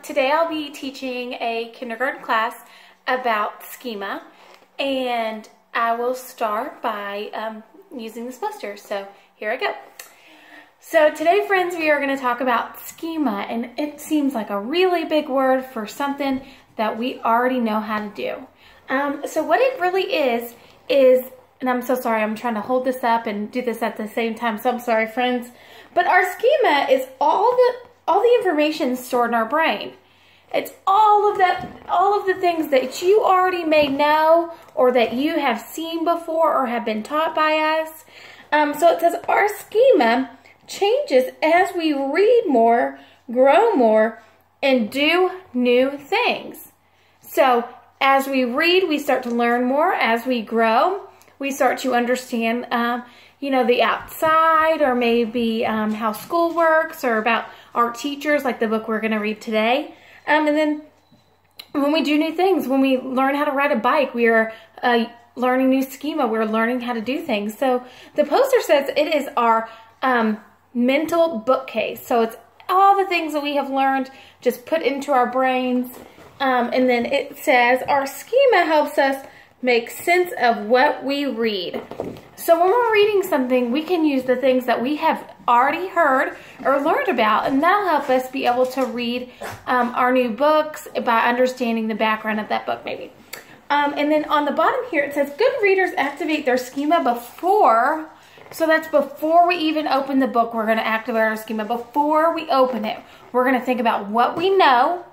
Today I'll be teaching a kindergarten class about schema, and I will start by using this poster. So here I go. So today, friends, we are going to talk about schema, and it seems like a really big word for something that we already know how to do. So what it really is, and I'm so sorry, I'm trying to hold this up and do this at the same time, so I'm sorry, friends, but our schema is all the information stored in our brain. It's all of the things that you already may know or that you have seen before or have been taught by us. So it says our schema changes as we read more, grow more, and do new things. So as we read, we start to learn more. As we grow, we start to understand, the outside, or maybe how school works, or about our teachers, like the book we're going to read today. And then when we do new things, when we learn how to ride a bike, we are learning new schema. We're learning how to do things. So the poster says it is our mental bookcase. So it's all the things that we have learned just put into our brains. And then it says our schema helps us make sense of what we read. So when we're reading something, we can use the things that we have already heard or learned about, and that'll help us be able to read our new books by understanding the background of that book, maybe. And then on the bottom here, it says good readers activate their schema before. So that's before we even open the book, we're going to activate our schema. Before we open it, we're going to think about what we know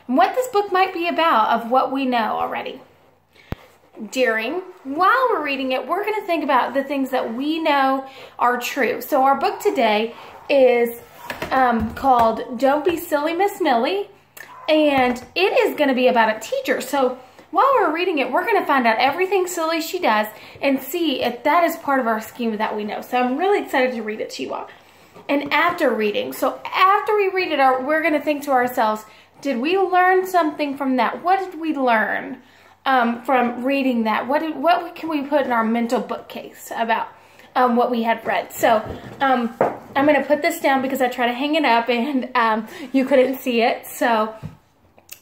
and what this book might be about of what we know already. While we're reading it, we're going to think about the things that we know are true. So our book today is called Don't Be Silly, Miss Millie, and it is going to be about a teacher. So while we're reading it, we're going to find out everything silly she does and see if that is part of our schema that we know. So I'm really excited to read it to you all. And after reading, so after we read it, we're going to think to ourselves, did we learn something from that? What did we learn from reading that? What can we put in our mental bookcase about what we had read? So I'm going to put this down because I tried to hang it up and you couldn't see it. So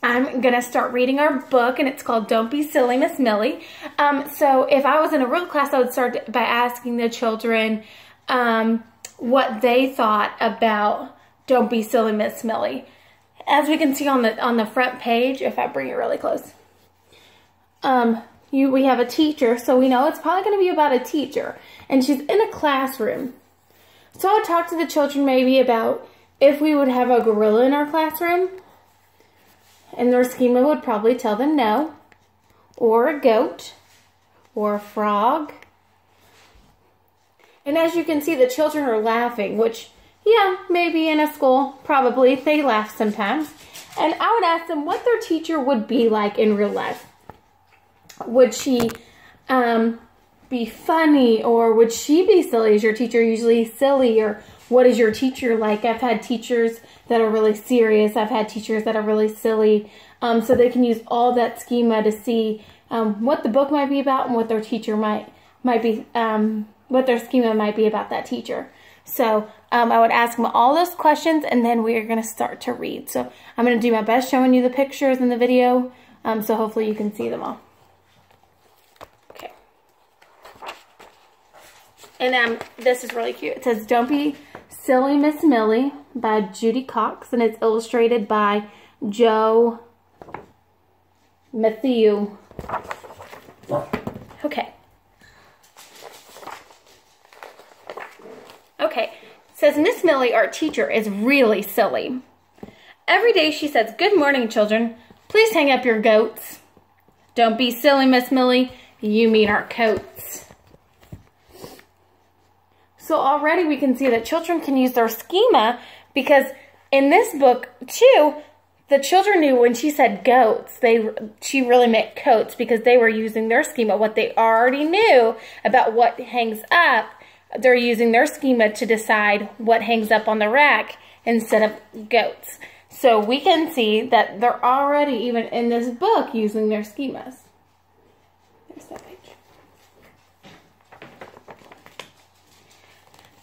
I'm going to start reading our book, and it's called Don't Be Silly, Miss Millie. So if I was in a real class, I would start by asking the children what they thought about Don't Be Silly, Miss Millie. As we can see on the front page, if I bring it really close, we have a teacher, so we know it's probably going to be about a teacher, and she's in a classroom. So I would talk to the children maybe about if we would have a gorilla in our classroom, and their schema would probably tell them no, or a goat, or a frog. And as you can see, the children are laughing, which, yeah, maybe in a school, probably, they laugh sometimes. And I would ask them what their teacher would be like in real life. Would she be funny, or would she be silly? Is your teacher usually silly, or what is your teacher like? I've had teachers that are really serious. I've had teachers that are really silly. So they can use all that schema to see what the book might be about and what their teacher might be, what their schema might be about that teacher. So I would ask them all those questions, and then we are going to start to read. So I'm going to do my best showing you the pictures in the video, so hopefully you can see them all. And this is really cute. It says, Don't Be Silly, Miss Millie by Judy Cox, and it's illustrated by Joe Matthew. Okay. Okay. It says, Miss Millie, our teacher, is really silly. Every day she says, good morning, children. Please hang up your goats. Don't be silly, Miss Millie. You mean our coats. So already we can see that children can use their schema, because in this book, too, the children knew when she said goats, she really meant coats, because they were using their schema. What they already knew about what hangs up, they're using their schema to decide what hangs up on the rack instead of goats. So we can see that they're already, even in this book, using their schemas. There's that page.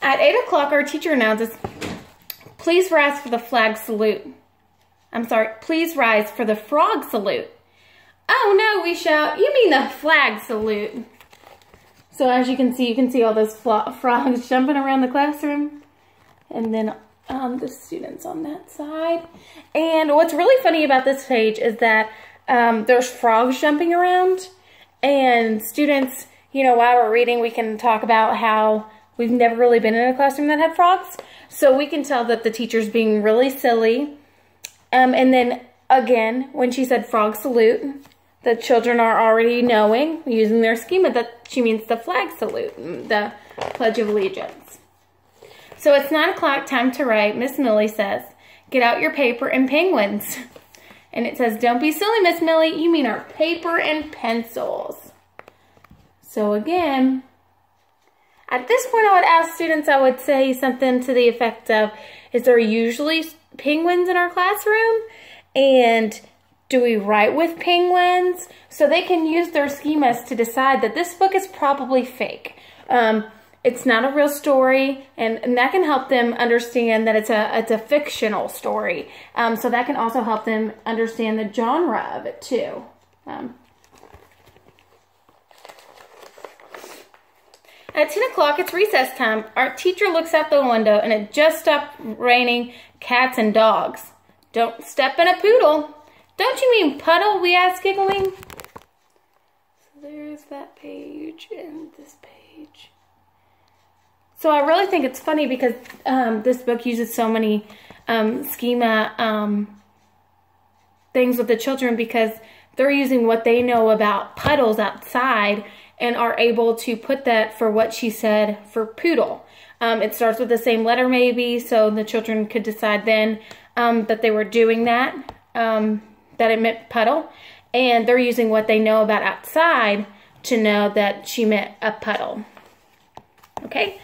At 8 o'clock, our teacher announces, please rise for the flag salute. please rise for the frog salute. Oh no, we shout, you mean the flag salute. So as you can see all those frogs jumping around the classroom. And then the students on that side. And what's really funny about this page is that there's frogs jumping around. And students, you know, while we're reading, we can talk about how we've never really been in a classroom that had frogs. So we can tell that the teacher's being really silly. And then again, when she said frog salute, the children are already knowing, using their schema, that she means the flag salute, the Pledge of Allegiance. So it's 9 o'clock, time to write. Miss Millie says, get out your paper and penguins. And it says, don't be silly, Miss Millie. You mean our paper and pencils. So again, at this point I would ask students, I would say something to the effect of, is there usually penguins in our classroom? And do we write with penguins? So they can use their schemas to decide that this book is probably fake. It's not a real story, and that can help them understand that it's a fictional story. So that can also help them understand the genre of it too. At 10 o'clock, it's recess time. Our teacher looks out the window, and it just stopped raining cats and dogs. Don't step in a poodle. Don't you mean puddle? We asked, giggling. So there's that page and this page. So I really think it's funny because this book uses so many schema things with the children, because they're using what they know about puddles outside and are able to put that for what she said for poodle. It starts with the same letter maybe, so the children could decide then that they were doing that, that it meant puddle. And they're using what they know about outside to know that she meant a puddle. Okay?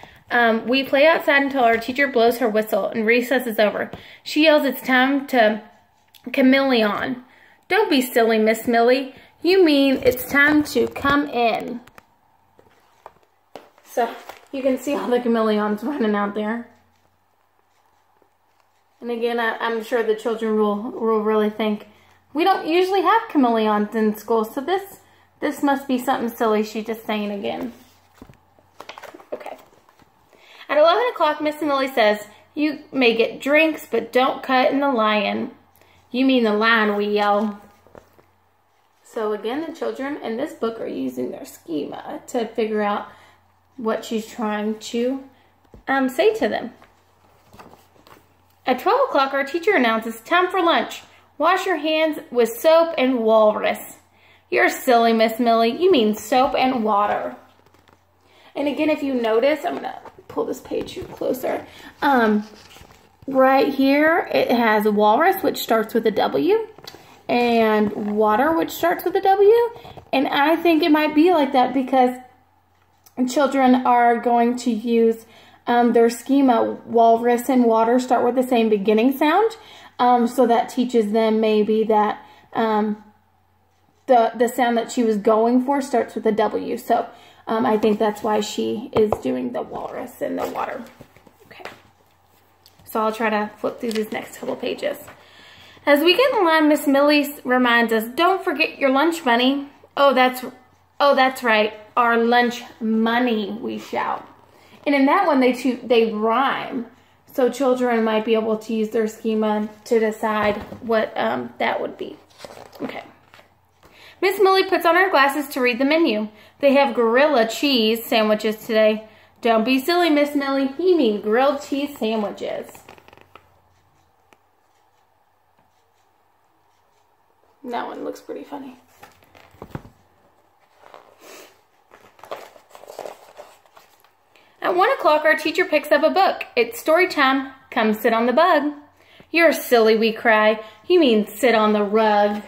We play outside until our teacher blows her whistle and recess is over. She yells, it's time to chameleon. Don't be silly, Miss Millie. You mean it's time to come in. So you can see all the chameleons running out there. And again, I'm sure the children will really think, we don't usually have chameleons in school, so this must be something silly she's just saying again. Okay. At 11 o'clock, Miss Millie says, you may get drinks, but don't cut in the lion. You mean the lion, we yell. So again, the children in this book are using their schema to figure out what she's trying to say to them. At 12 o'clock, our teacher announces, time for lunch. Wash your hands with soap and walrus. You're silly, Miss Millie. You mean soap and water. And again, if you notice, I'm going to pull this page here closer. Right here, it has walrus, which starts with a W, and water, which starts with a W. And I think it might be like that because children are going to use their schema. Walrus and water start with the same beginning sound. So that teaches them maybe that the sound that she was going for starts with a W. So I think that's why she is doing the walrus and the water. Okay. So I'll try to flip through these next couple pages. As we get in line, Miss Millie reminds us, don't forget your lunch money. Oh, that's right. Our lunch money, we shout. And in that one, they rhyme. So children might be able to use their schema to decide what that would be. Okay. Miss Millie puts on her glasses to read the menu. They have gorilla cheese sandwiches today. Don't be silly, Miss Millie. You mean grilled cheese sandwiches. That one looks pretty funny. At 1 o'clock, our teacher picks up a book. It's story time. Come sit on the bug. You're silly, we cry. You mean sit on the rug.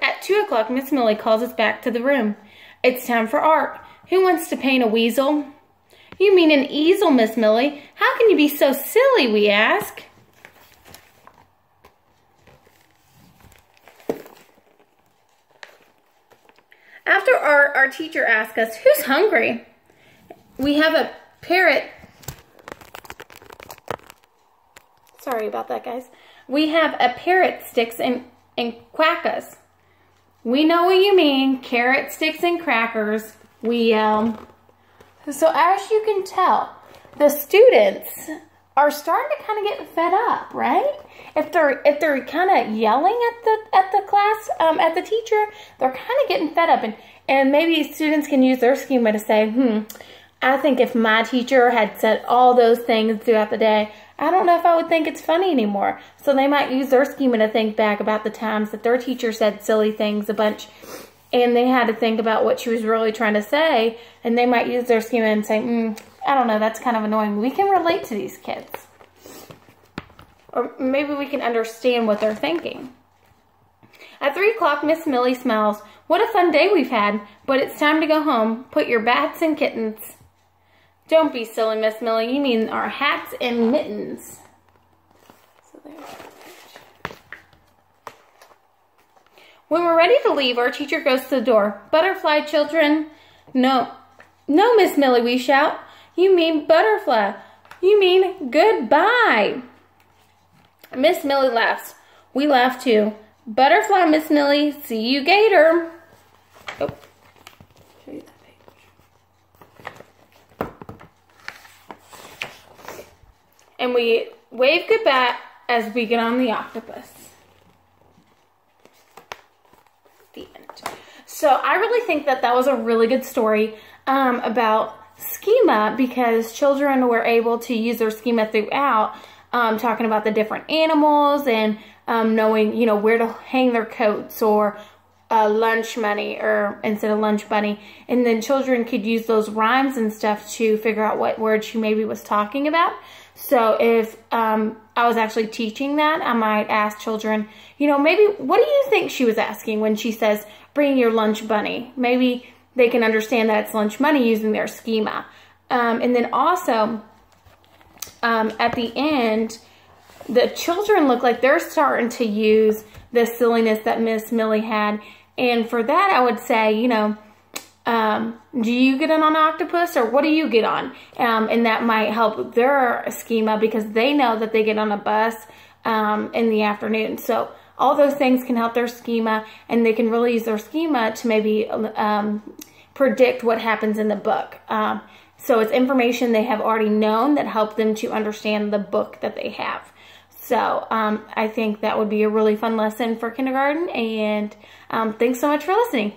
At 2 o'clock, Miss Millie calls us back to the room. It's time for art. Who wants to paint a weasel? You mean an easel, Miss Millie? How can you be so silly, we ask. after our teacher asked us, who's hungry? We have a parrot. Sorry about that, guys. We have a parrot sticks and quackers. We know what you mean, carrot sticks and crackers. We yell. So as you can tell, the students are starting to kind of get fed up, right? If they're kind of yelling at the class, at the teacher, they're kind of getting fed up, and maybe students can use their schema to say, I think if my teacher had said all those things throughout the day, I don't know if I would think it's funny anymore. So they might use their schema to think back about the times that their teacher said silly things a bunch, and they had to think about what she was really trying to say, and they might use their schema and say, I don't know, that's kind of annoying. We can relate to these kids. Or maybe we can understand what they're thinking. At 3 o'clock, Miss Millie smells. What a fun day we've had, but it's time to go home. Put your bats and kittens. Don't be silly, Miss Millie. You mean our hats and mittens. So there's when we're ready to leave, our teacher goes to the door. Butterfly, children. No, Miss Millie, we shout. You mean butterfly. You mean goodbye. Miss Millie laughs. We laugh too. Butterfly, Miss Millie. See you, Gator. Oh, show you that page. And we wave goodbye as we get on the octopus. The end. So I really think that was a really good story about schema, because children were able to use their schema throughout, talking about the different animals and knowing, where to hang their coats, or lunch money, or instead of lunch bunny. And then children could use those rhymes and stuff to figure out what word she maybe was talking about. So if I was actually teaching that, I might ask children, maybe what do you think she was asking when she says, bring your lunch bunny? Maybe they can understand that it's lunch money using their schema. And then also, at the end, the children look like they're starting to use the silliness that Miss Millie had. And for that, I would say, do you get on an octopus, or what do you get on? And that might help their schema, because they know that they get on a bus in the afternoon. So all those things can help their schema, and they can really use their schema to maybe predict what happens in the book. So it's information they have already known that help them to understand the book that they have. So I think that would be a really fun lesson for kindergarten, and thanks so much for listening.